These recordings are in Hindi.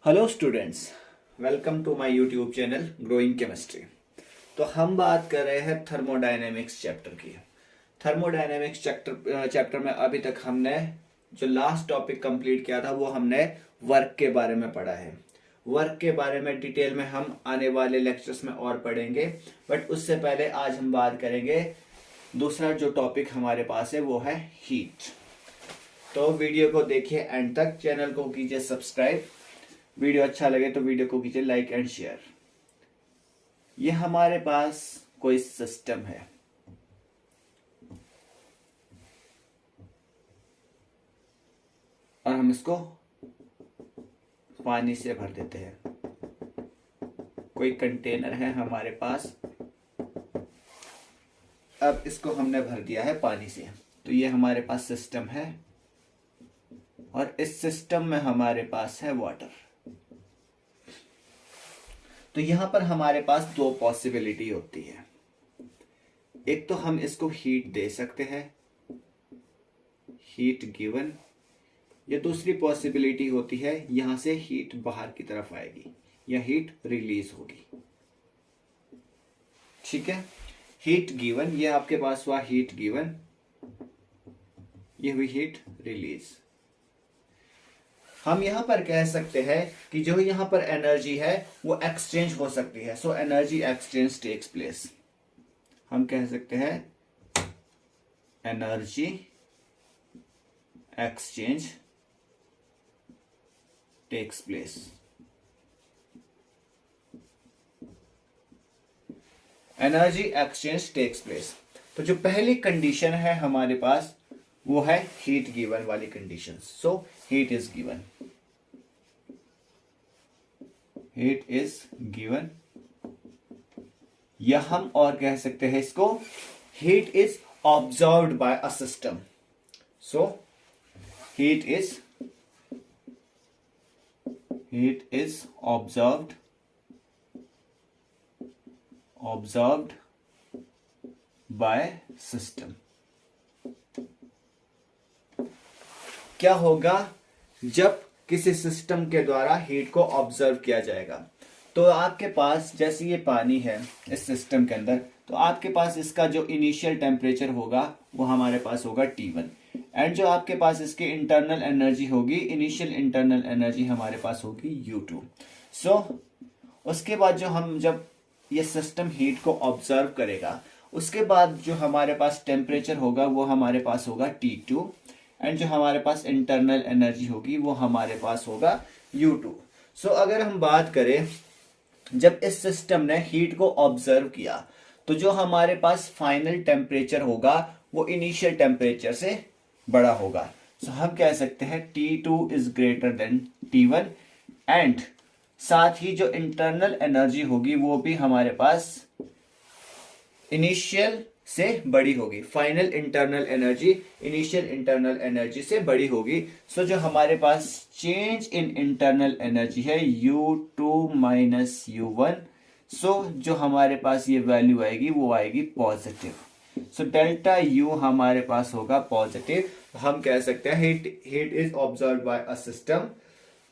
Hello students, welcome to my YouTube channel growing chemistry. तो हम बात कर रहे हैं थर्मोडायनेमिक्स चैप्टर की। थर्मोडायनेमिक्स चैप्टर में अभी तक हमने जो लास्ट टॉपिक कंप्लीट किया था वो हमने वर्क के बारे में पढ़ा है। वर्क के बारे में डिटेल में हम आने वाले लेक्चर्स में और पढ़ेंगे, बट उससे पहले आज हम बात करेंगे दूसरा जो टॉपिक हमारे पास है वो है हीट। तो वीडियो को देखिए एंड तक, चैनल को कीजिए सब्सक्राइब, वीडियो अच्छा लगे तो वीडियो को कीजिए लाइक एंड शेयर। ये हमारे पास कोई सिस्टम है, और हम इसको पानी से भर देते हैं। कोई कंटेनर है हमारे पास, अब इसको हमने भर दिया है पानी से। तो ये हमारे पास सिस्टम है, और इस सिस्टम में हमारे पास है वाटर। तो यहां पर हमारे पास दो पॉसिबिलिटी होती है। एक तो हम इसको हीट दे सकते हैं, हीट गिवन, या दूसरी पॉसिबिलिटी होती है यहां से हीट बाहर की तरफ आएगी या हीट रिलीज होगी। ठीक है, हीट गिवन, ये आपके पास हुआ हीट गिवन, ये हुई हीट रिलीज। हम यहां पर कह सकते हैं कि जो यहां पर एनर्जी है वो एक्सचेंज हो सकती है। So energy exchange takes place. हम कह सकते हैं energy exchange takes place. Energy exchange takes place. तो जो पहली कंडीशन है हमारे पास वो है हीट गिवन वाली condition. So heat is given, heat is given, या हम और कह सकते हैं इसको heat is absorbed by a system. So heat is absorbed by system. क्या होगा जब किसी सिस्टम के द्वारा हीट को ऑब्जर्व किया जाएगा? तो आपके पास जैसे ये पानी है इस सिस्टम के अंदर, तो आपके पास इसका जो इनिशियल टेम्परेचर होगा वो हमारे पास होगा T1, एंड जो आपके पास इसकी इंटरनल एनर्जी होगी, इनिशियल इंटरनल एनर्जी हमारे पास होगी U2। सो उसके बाद जब ये सिस्टम हीट को ऑब्जर्व करेगा, उसके बाद जो हमारे पास टेम्परेचर होगा वो हमारे पास होगा T2, एंड जो हमारे पास इंटरनल एनर्जी होगी वो हमारे पास होगा U2। सो अगर हम बात करें, जब इस सिस्टम ने हीट को ऑब्जर्व किया तो जो हमारे पास फाइनल टेम्परेचर होगा वो इनिशियल टेम्परेचर से बड़ा होगा। सो हम कह सकते हैं T2 is greater then T1, and साथ ही जो इंटरनल एनर्जी होगी वो भी हमारे पास इनिशियल से बड़ी होगी। Final internal energy initial internal energy से बड़ी होगी। सो जो हमारे पास चेंज इन इंटरनल एनर्जी है U2 माइनस U1, सो जो हमारे पास ये वैल्यू आएगी वो आएगी पॉजिटिव। सो डेल्टा U हमारे पास होगा पॉजिटिव। हम कह सकते हैं heat is observe by a system,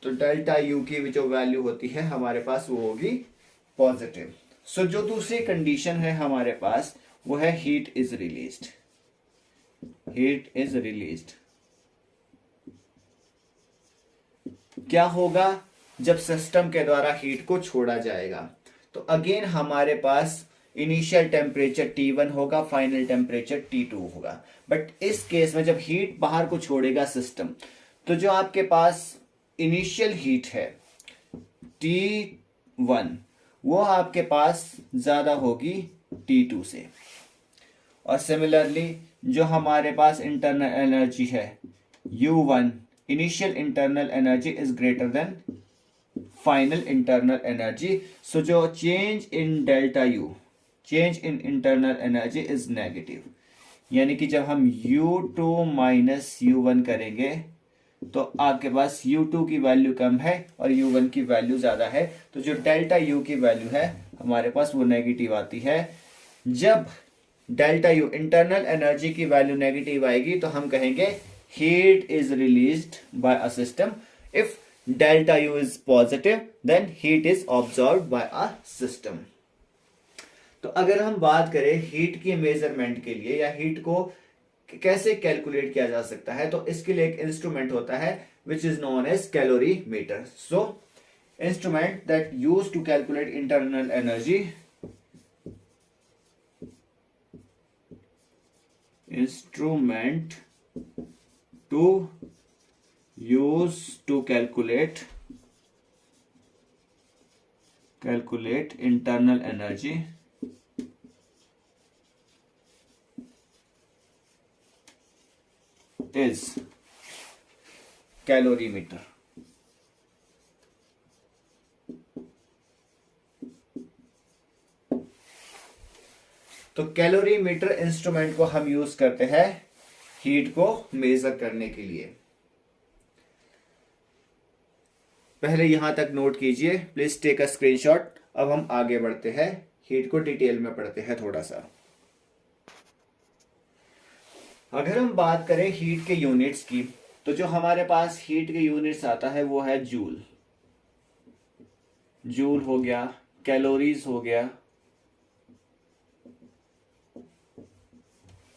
तो डेल्टा U की जो वैल्यू होती है हमारे पास वो होगी पॉजिटिव। सो जो दूसरी कंडीशन है हमारे पास वो है heat is released. Heat is released क्या होगा जब सिस्टम के द्वारा हीट को छोड़ा जाएगा? तो अगेन हमारे पास इनिशियल टेम्परेचर T1 होगा, फाइनल टेम्परेचर T2 होगा। बट इस केस में जब हीट बाहर को छोड़ेगा सिस्टम, तो जो आपके पास इनिशियल हीट है T1 वो आपके पास ज्यादा होगी T2 से, और सिमिलरली जो हमारे पास इंटरनल एनर्जी है U1, initial internal energy is greater than final internal energy. So जो change in delta U, change in internal energy is negative. यानी कि जब हम U2 माइनस U1 करेंगे तो आपके पास U2 की वैल्यू कम है और U1 की वैल्यू ज्यादा है, तो जो डेल्टा U की वैल्यू है हमारे पास वो नेगेटिव आती है। जब डेल्टा U इंटरनल एनर्जी की वैल्यू नेगेटिव आएगी तो हम कहेंगे heat is released by a system if delta U is positive, then heat is absorbed by a system. तो अगर हम बात करें हीट की मेजरमेंट के लिए या हीट को कैसे कैलकुलेट किया जा सकता है, तो इसके लिए एक इंस्ट्रूमेंट होता है which is known as calorimeter. So instrument that use to calculate internal energy, instrument to use to calculate internal energy is calorimeter. तो कैलोरीमीटर इंस्ट्रूमेंट को हम यूज करते हैं हीट को मेजर करने के लिए. पहले यहां तक नोट कीजिए, प्लीज टेक अ स्क्रीनशॉट. अब हम आगे बढ़ते हैं, हीट को डिटेल में पढ़ते हैं थोड़ा सा. अगर हम बात करें हीट के यूनिट्स की, तो जो हमारे पास हीट के यूनिट्स आता है वो है जूल. जूल हो गया, कैलोरीज हो गया.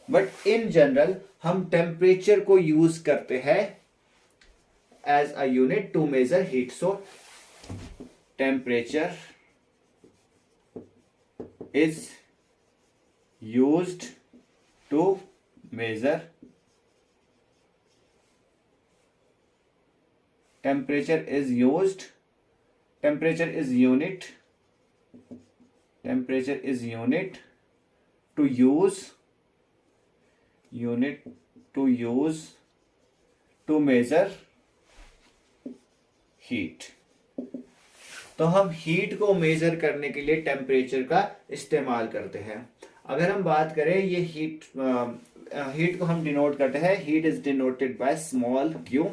बट इन जनरल हम टेम्परेचर को यूज करते हैं as a unit to measure heat. So temperature is used to measure, temperature is used, temperature is unit, temperature is unit to use, unit to use to measure heat. तो हम हीट को मेजर करने के लिए टेम्परेचर का इस्तेमाल करते हैं. अगर हम बात करें ये हीट को हम डिनोट करते हैं, heat is denoted by small q.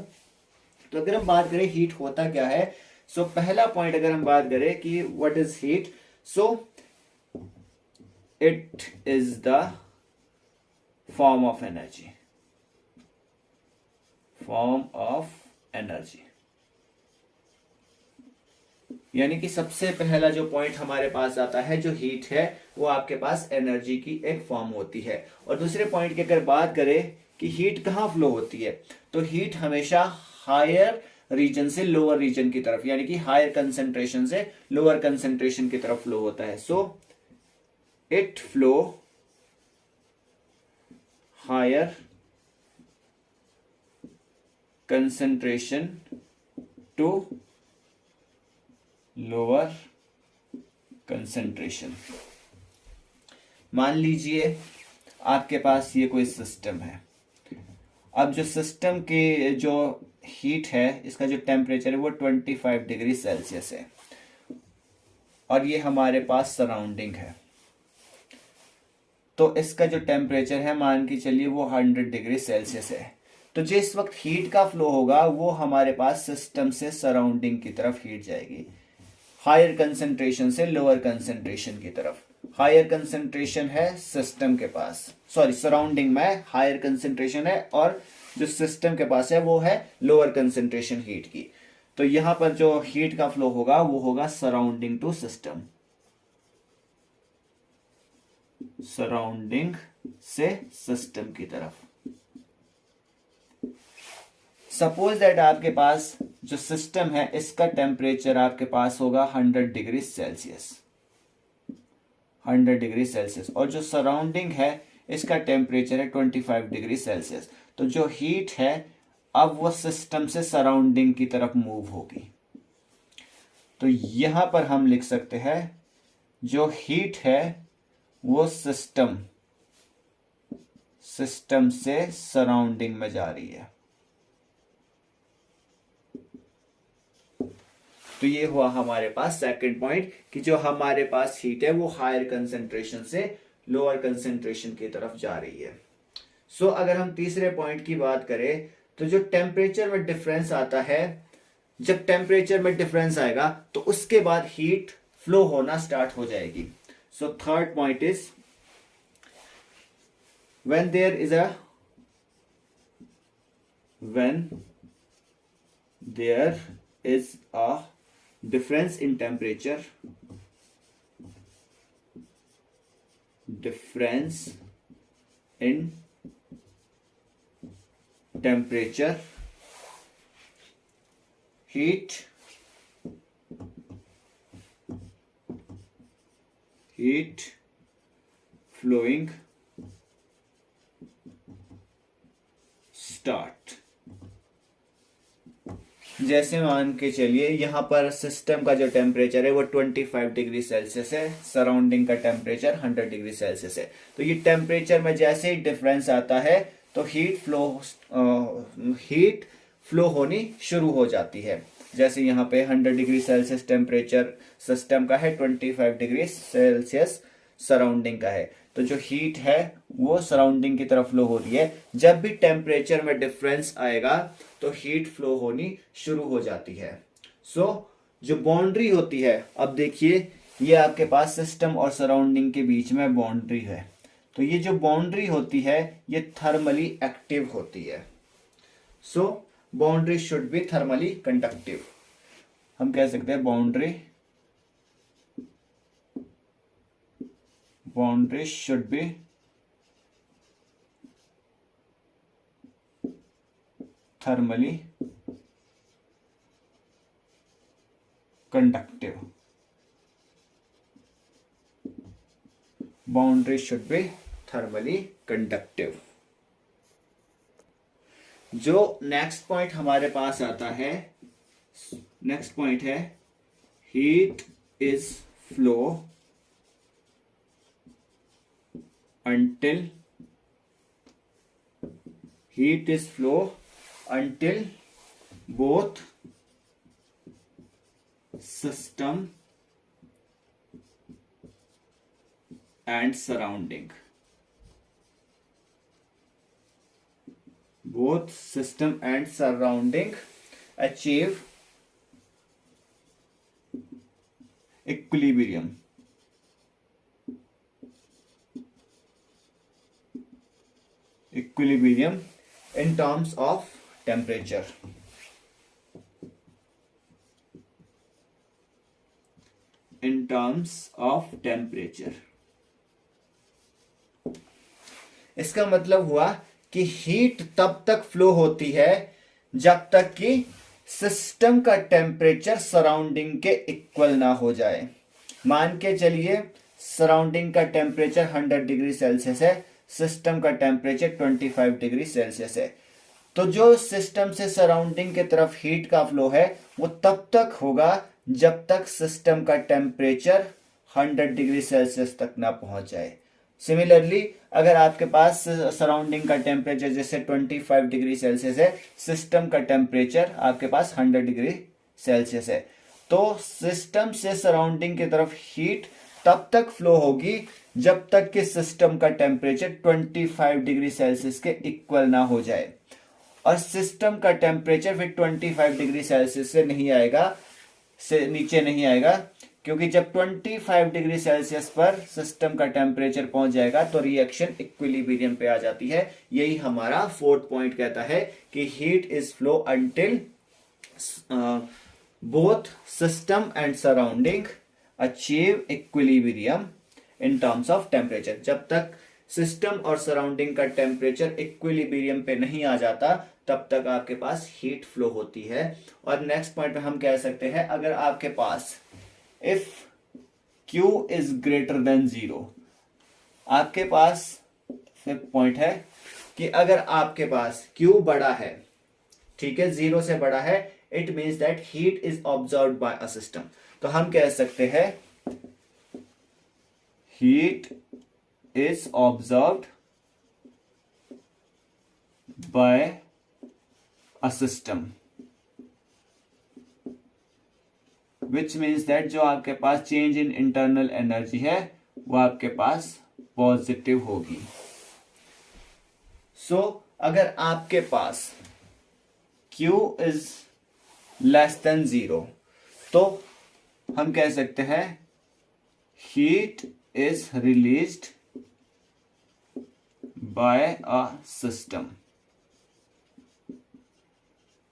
तो अगर हम बात करें हीट होता क्या है, सो पहला पॉइंट अगर हम बात करें कि what is heat, so it is the form of energy, form of energy. यानी कि सबसे पहला जो पॉइंट हमारे पास आता है, जो हीट है वो आपके पास एनर्जी की एक फॉर्म होती है. और दूसरे पॉइंट की अगर बात करें कि हीट कहाँ फ्लो होती है, तो हीट हमेशा हायर रीजन से लोअर रीजन की तरफ, यानी कि हायर कंसेंट्रेशन से लोअर कंसेंट्रेशन की तरफ फ्लो होता है. So it flow higher concentration to lower concentration. मान लीजिए आपके पास ये कोई सिस्टम है. अब जो सिस्टम के जो हीट है, इसका जो टेम्परेचर है वो 25 डिग्री सेल्सियस है, और ये हमारे पास सराउंडिंग है. तो इसका जो टेम्परेचर है मान के चलिए वो 100 डिग्री सेल्सियस है. तो जिस वक्त हीट का फ्लो होगा वो हमारे पास सिस्टम से सराउंडिंग की तरफ हीट जाएगी, हायर कंसेंट्रेशन से लोअर कंसेंट्रेशन की तरफ. हायर कंसेंट्रेशन है सिस्टम के पास, सॉरी सराउंडिंग में हायर कंसेंट्रेशन है, और जो सिस्टम के पास है वो है लोअर कंसेंट्रेशन हीट की. तो यहां पर जो हीट का फ्लो होगा वो होगा सराउंडिंग टू सिस्टम, सराउंडिंग से सिस्टम की तरफ. सपोज दैट आपके पास जो सिस्टम है इसका टेम्परेचर आपके पास होगा 100 डिग्री सेल्सियस, 100 डिग्री सेल्सियस, और जो सराउंडिंग है इसका टेम्परेचर है 25 डिग्री सेल्सियस. तो जो हीट है अब वो सिस्टम से सराउंडिंग की तरफ मूव होगी. तो यहां पर हम लिख सकते हैं जो हीट है वो सिस्टम से सराउंडिंग में जा रही है. तो ये हुआ हमारे पास सेकंड पॉइंट कि जो हमारे पास हीट है वो हायर कंसेंट्रेशन से लोअर कंसेंट्रेशन की तरफ जा रही है. सो अगर हम तीसरे पॉइंट की बात करें, तो जो टेम्परेचर में डिफरेंस आता है, जब टेम्परेचर में डिफरेंस आएगा तो उसके बाद हीट फ्लो होना स्टार्ट हो जाएगी. So third point is when there is is a difference in temperature, difference in temperature, heat flowing start. जैसे मान के चलिए यहाँ पर सिस्टम का जो टेम्परेचर है वो 25 डिग्री सेल्सियस है, सराउंडिंग का टेम्परेचर 100 डिग्री सेल्सियस है। तो ये टेम्परेचर में जैसे ही डिफरेंस आता है तो हीट फ्लो होनी शुरू हो जाती है। जैसे यहाँ पे 100 डिग्री सेल्सियस टेम्परेचर सिस्टम का है, 25 डिग्री सेल्सियस सराउंडिंग का है, तो जो हीट है वो सराउंडिंग की तरफ फ्लो हो रही है। जब भी टेम्परेचर में डिफरेंस आएगा तो हीट फ्लो होनी शुरू हो जाती है। जो बाउंड्री होती है, अब देखिए ये आपके पास सिस्टम और सराउंडिंग के बीच में बाउंड्री है, तो ये जो बाउंड्री होती है ये थर्मली एक्टिव होती है। Boundary should be thermally conductive. हम कह सकते हैं boundary should be thermally conductive. Boundary should be thermally conductive. जो नेक्स्ट पॉइंट हमारे पास आता है, नेक्स्ट पॉइंट है heat is flow until both system and surrounding achieve equilibrium. In terms of temperature. इसका मतलब हुआ कि हीट तब तक फ्लो होती है जब तक कि सिस्टम का टेम्परेचर सराउंडिंग के इक्वल ना हो जाए। मान के चलिए सराउंडिंग का टेम्परेचर 100 डिग्री सेल्सियस है, सिस्टम का टेम्परेचर 25 डिग्री सेल्सियस है, तो जो सिस्टम से सराउंडिंग की तरफ हीट का फ्लो है वो तब तक होगा जब तक सिस्टम का टेम्परेचर 100 डिग्री सेल्सियस तक ना पहुंच जाए। सिमिलरली अगर आपके पास सराउंडिंग का टेम्परेचर जैसे 25 डिग्री सेल्सियस है, सिस्टम का टेम्परेचर आपके पास 100 डिग्री सेल्सियस है, तो सिस्टम से सराउंडिंग की तरफ हीट तब तक फ्लो होगी जब तक कि सिस्टम का टेम्परेचर 25 डिग्री सेल्सियस के इक्वल ना हो जाए। और सिस्टम का टेम्परेचर फिर 25 डिग्री सेल्सियस से नहीं आएगा, से नीचे नहीं आएगा, क्योंकि जब 25 डिग्री सेल्सियस पर सिस्टम का टेम्परेचर पहुंच जाएगा तो रिएक्शन इक्विलिब्रियम पे आ जाती है। यही हमारा फोर्थ पॉइंट कहता है कि heat is flow until both system and surrounding achieve equilibrium in terms of temperature. जब तक सिस्टम और सराउंडिंग का टेम्परेचर इक्विलिब्रियम पे नहीं आ जाता तब तक आपके पास हीट फ्लो होती है। और नेक्स्ट पॉइंट में हम कह सकते हैं, अगर आपके पास if Q is greater than 0, आपके पास फिफ्थ पॉइंट है कि अगर आपके पास Q बड़ा है, ठीक है, 0 से बड़ा है, it means that heat is absorbed by a system. तो हम कह सकते हैं heat is absorbed by a system, which means that जो आपके पास चेंज इन इंटरनल एनर्जी है वो आपके पास पॉजिटिव होगी। सो अगर आपके पास Q इज लेस देन 0 तो हम कह सकते हैं heat is released by a system.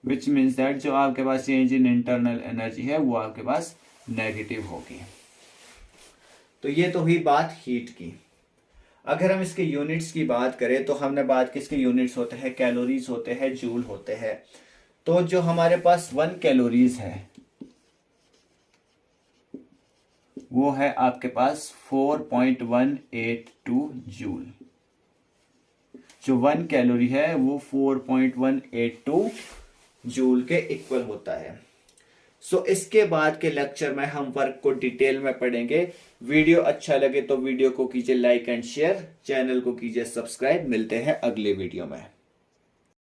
Which means that जो आपके पास चेंज इन इंटरनल एनर्जी है वो आपके पास नेगेटिव होगी। तो ये तो हुई बात हीट की। अगर हम इसके यूनिट्स की बात करें तो हमने बात की इसके यूनिट्स होते हैं कैलोरीज होते हैं जूल होते हैं। तो जो हमारे पास 1 कैलोरीज है वो है आपके पास 4.182 जूल। जो 1 कैलोरी है वो 4.182 जूल के इक्वल होता है। सो इसके बाद के लेक्चर में हम वर्क को डिटेल में पढ़ेंगे। वीडियो अच्छा लगे तो वीडियो को कीजिए लाइक एंड शेयर, चैनल को कीजिए सब्सक्राइब। मिलते हैं अगले वीडियो में।